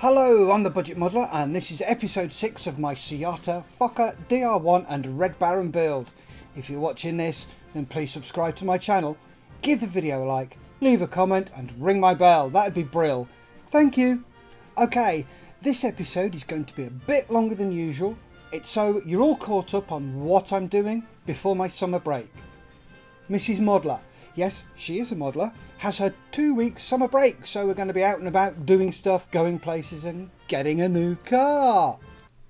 Hello, I'm the Budget Modeller and this is episode 6 of my Suyata, Fokker DR.1 and Red Baron build. If you're watching this, then please subscribe to my channel, give the video a like, leave a comment and ring my bell, that'd be brill. Thank you. Okay, this episode is going to be a bit longer than usual. It's so you're all caught up on what I'm doing before my summer break. Mrs. Modeller, yes, she is a modeller, has her 2-week summer break, so we're going to be out and about doing stuff, going places and getting a new car.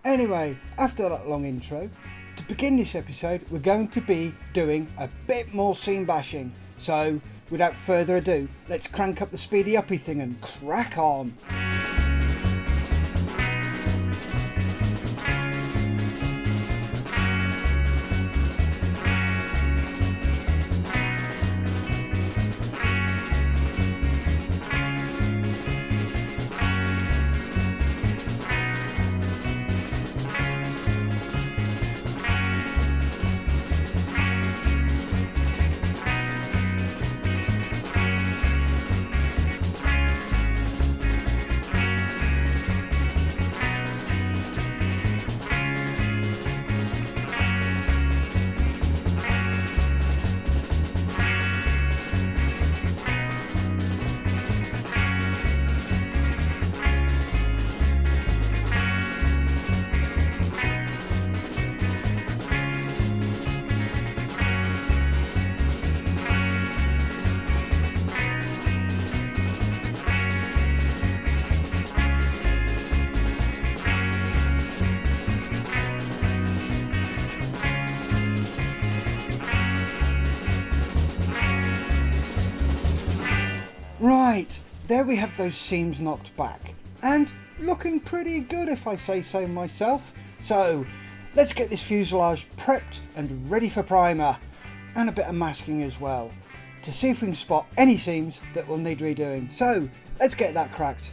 Anyway, after that long intro, to begin this episode we're going to be doing a bit more scene bashing. So without further ado, let's crank up the speedy uppy thing and crack on. Right, there we have those seams knocked back, and looking pretty good if I say so myself. So let's get this fuselage prepped and ready for primer, and a bit of masking as well, to see if we can spot any seams that will need redoing. So let's get that cracked.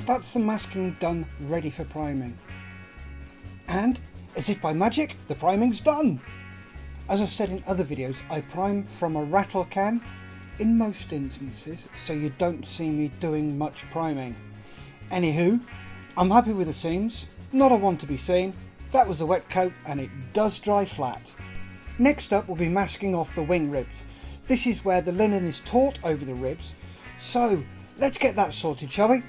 That's the masking done, ready for priming. And, as if by magic, the priming's done! As I've said in other videos, I prime from a rattle can in most instances, so you don't see me doing much priming. Anywho, I'm happy with the seams, not a one to be seen. That was a wet coat and it does dry flat. Next up we'll be masking off the wing ribs. This is where the linen is taut over the ribs, so let's get that sorted, shall we?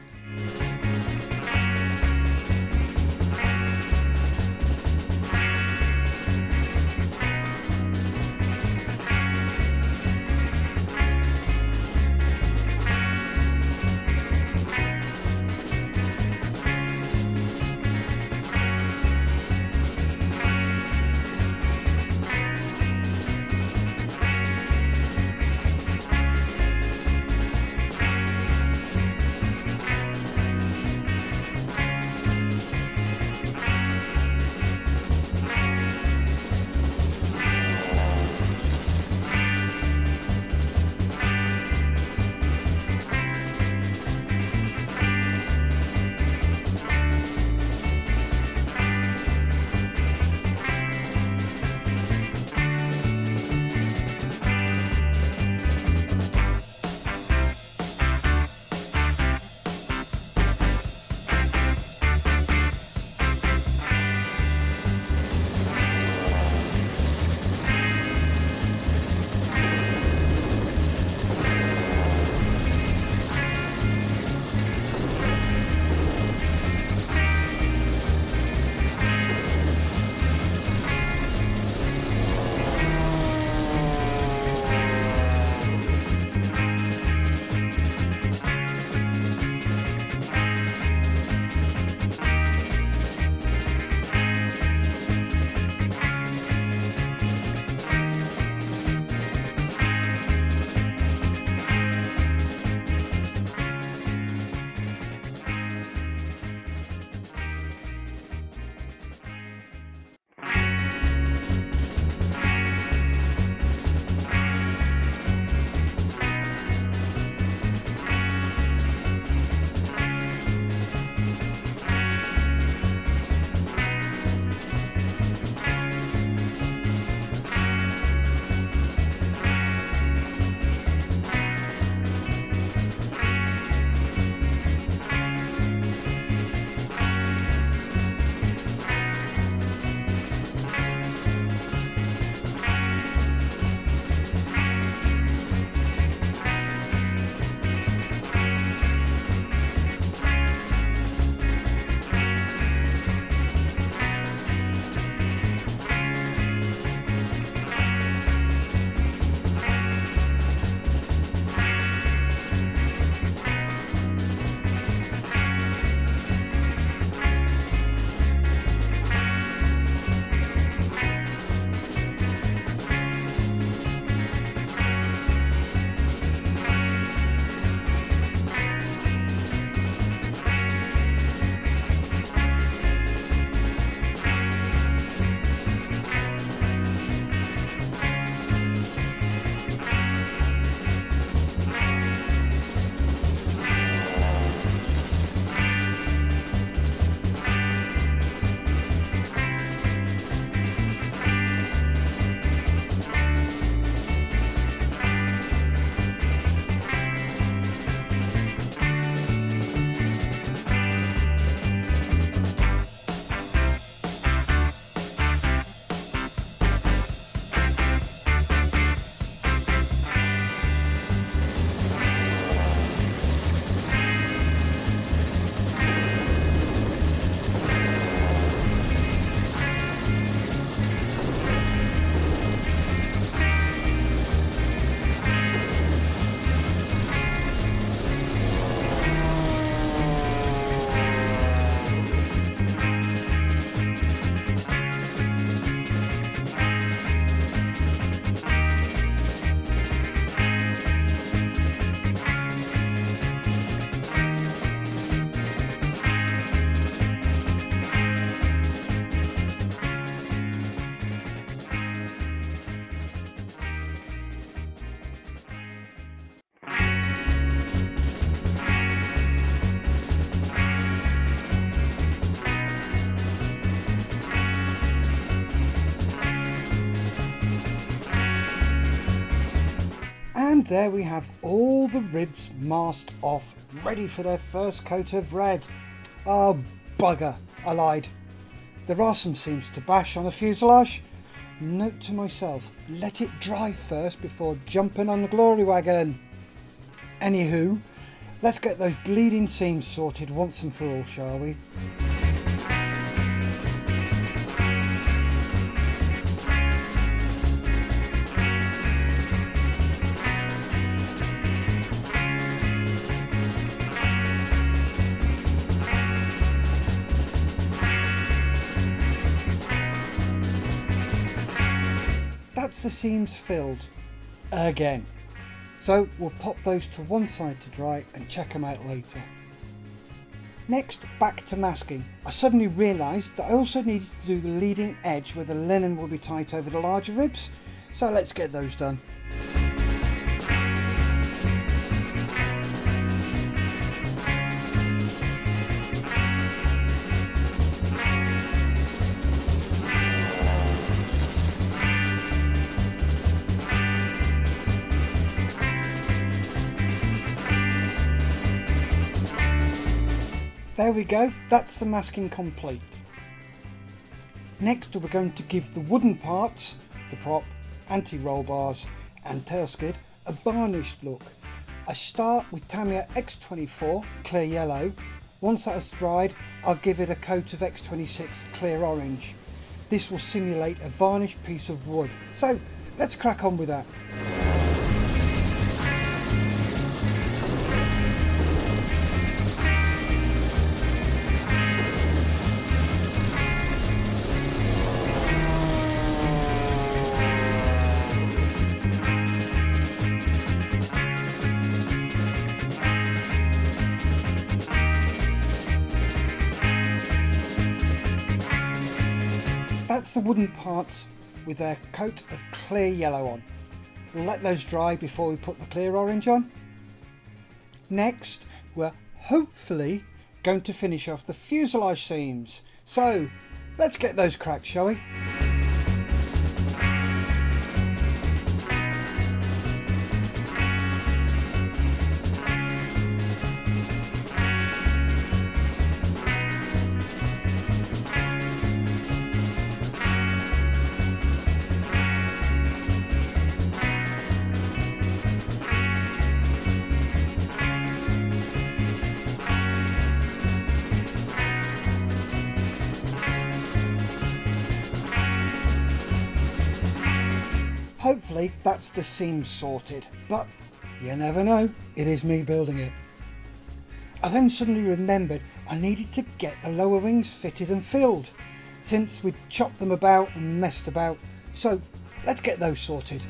there we have all the ribs masked off, ready for their first coat of red. Oh bugger, I lied. There are some seams to bash on the fuselage. Note to myself, let it dry first before jumping on the glory wagon. Anywho, let's get those bleeding seams sorted once and for all, shall we? That's the seams filled again. So we'll pop those to one side to dry and check them out later. Next, back to masking. I suddenly realised that I also needed to do the leading edge where the linen will be tight over the larger ribs. So let's get those done. There we go, that's the masking complete. Next we're going to give the wooden parts, the prop, anti-roll bars and tail skid a varnished look. I start with Tamiya X24 clear yellow. Once that has dried, I'll give it a coat of X26 clear orange. This will simulate a varnished piece of wood. So let's crack on with that. That's the wooden parts with their coat of clear yellow on. We'll let those dry before we put the clear orange on. Next, we're hopefully going to finish off the fuselage seams. So let's get those cracked, shall we? Hopefully that's the seams sorted, but you never know, it is me building it. I then suddenly remembered I needed to get the lower wings fitted and filled, since we'd chopped them about and messed about, so let's get those sorted.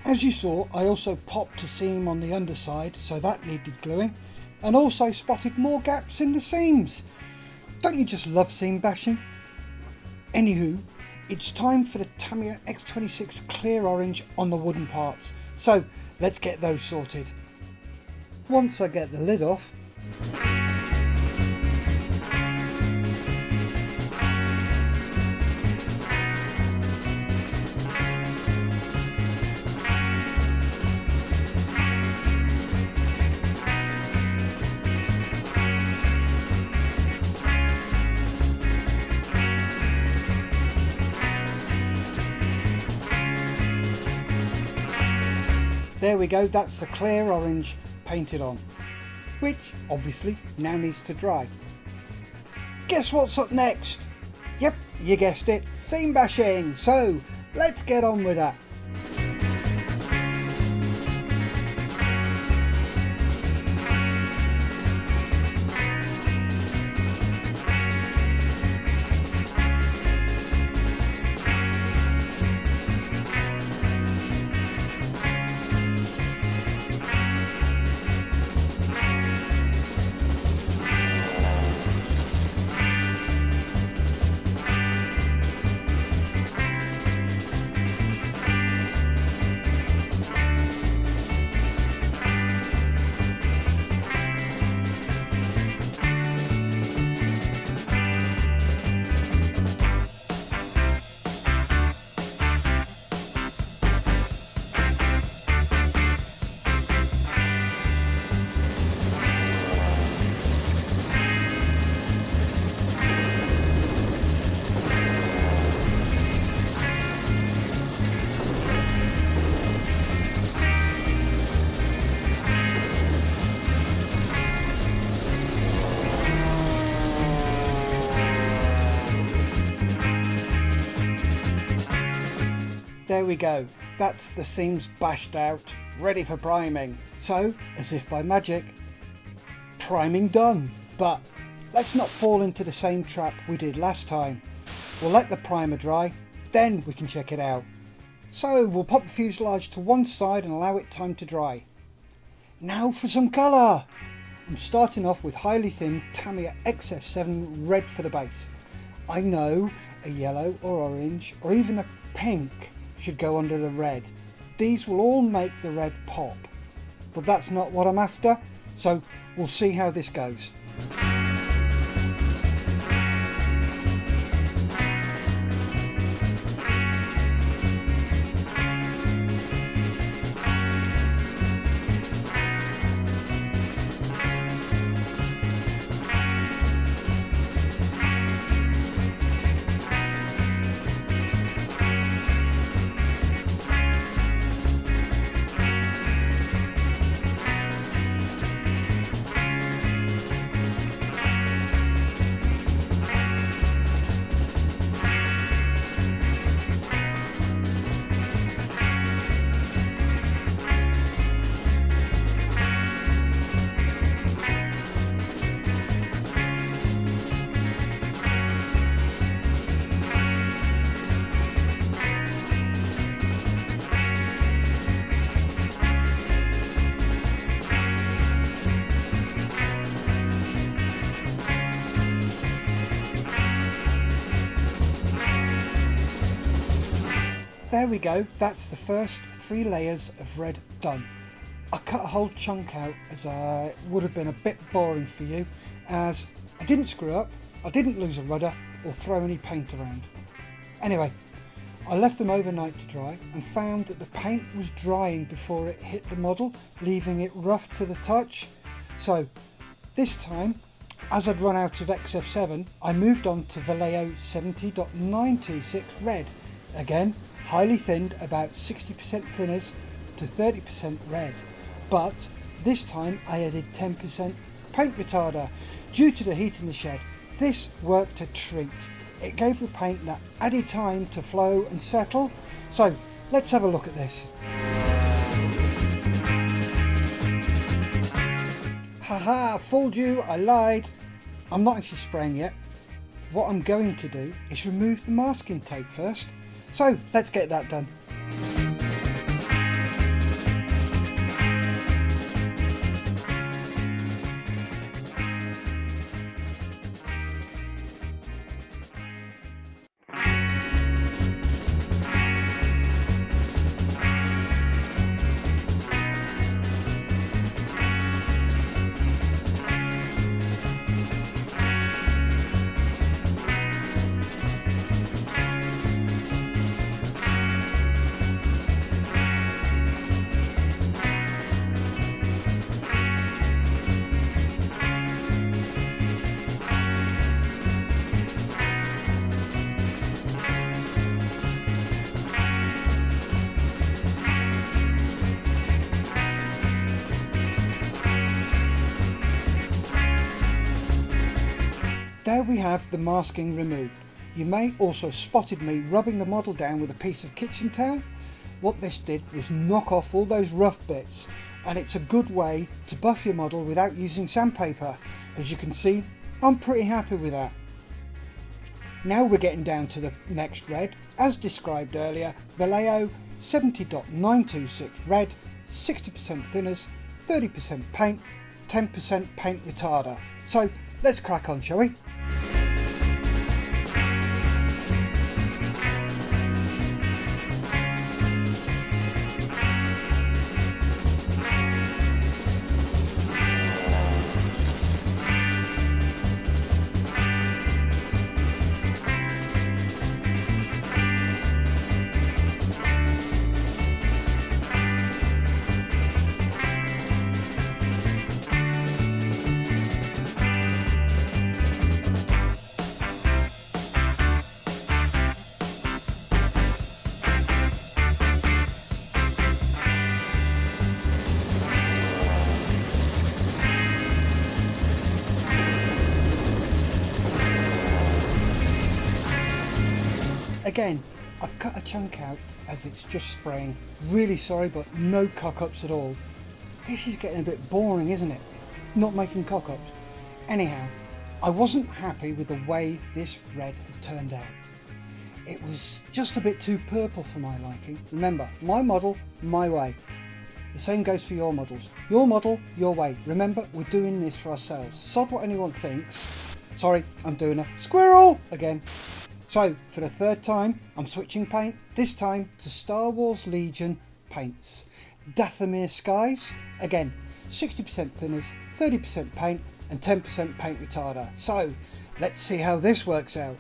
As you saw, I also popped a seam on the underside, so that needed gluing, and also spotted more gaps in the seams. Don't you just love seam bashing? Anywho, it's time for the Tamiya X26 clear orange on the wooden parts, so let's get those sorted. Once I get the lid off, there we go, that's the clear orange painted on, which obviously now needs to dry. Guess what's up next? Yep, you guessed it, seam bashing, so let's get on with that. There we go, that's the seams bashed out, ready for priming. So, as if by magic, priming done. But let's not fall into the same trap we did last time. We'll let the primer dry, then we can check it out. So we'll pop the fuselage to one side and allow it time to dry. Now for some colour! I'm starting off with highly thin Tamiya XF7 red for the base. I know a yellow or orange or even a pink should go under the red. These will all make the red pop, but that's not what I'm after, so we'll see how this goes. There we go, that's the first 3 layers of red done. I cut a whole chunk out as it would have been a bit boring for you, as I didn't screw up, I didn't lose a rudder or throw any paint around. Anyway, I left them overnight to dry and found that the paint was drying before it hit the model, leaving it rough to the touch. So this time, as I'd run out of XF7, I moved on to Vallejo 70.926 red. Again, highly thinned, about 60% thinners to 30% red, but this time I added 10% paint retarder due to the heat in the shed. This worked a treat. It gave the paint that added time to flow and settle. So let's have a look at this. Haha, fooled you, I lied. I'm not actually spraying yet. What I'm going to do is remove the masking tape first. So let's get that done. There we have the masking removed. You may also have spotted me rubbing the model down with a piece of kitchen towel. What this did was knock off all those rough bits, and it's a good way to buff your model without using sandpaper. As you can see, I'm pretty happy with that. Now we're getting down to the next red. As described earlier, Vallejo 70.926 red, 60% thinners, 30% paint, 10% paint retarder. So let's crack on, shall we? Again, I've cut a chunk out as it's just spraying. Really sorry, but no cock-ups at all. This is getting a bit boring, isn't it? Not making cock-ups. Anyhow, I wasn't happy with the way this red had turned out. It was just a bit too purple for my liking. Remember, my model, my way. The same goes for your models. Your model, your way. Remember, we're doing this for ourselves. Sod what anyone thinks. Sorry, I'm doing a squirrel again. So, for the third time, I'm switching paint, this time to Star Wars Legion paints. Dathomir Skies, again, 60% thinners, 30% paint and 10% paint retarder. So, let's see how this works out.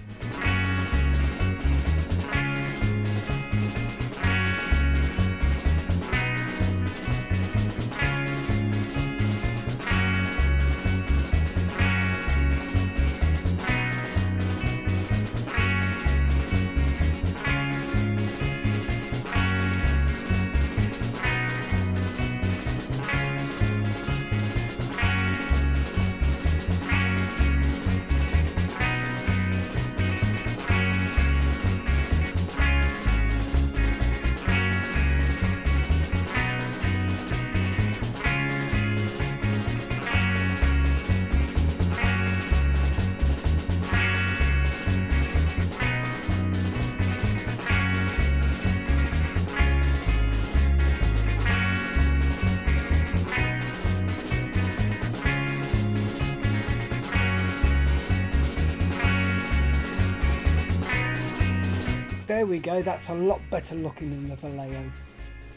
There we go, that's a lot better looking than the Vallejo.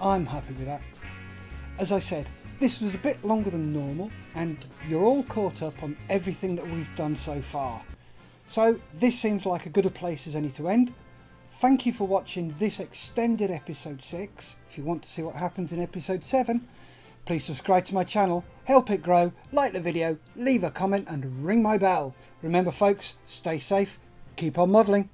I'm happy with that. As I said, this was a bit longer than normal and you're all caught up on everything that we've done so far. So this seems like a good a place as any to end. Thank you for watching this extended episode 6. If you want to see what happens in episode 7, please subscribe to my channel, help it grow, like the video, leave a comment and ring my bell. Remember folks, stay safe, keep on modelling.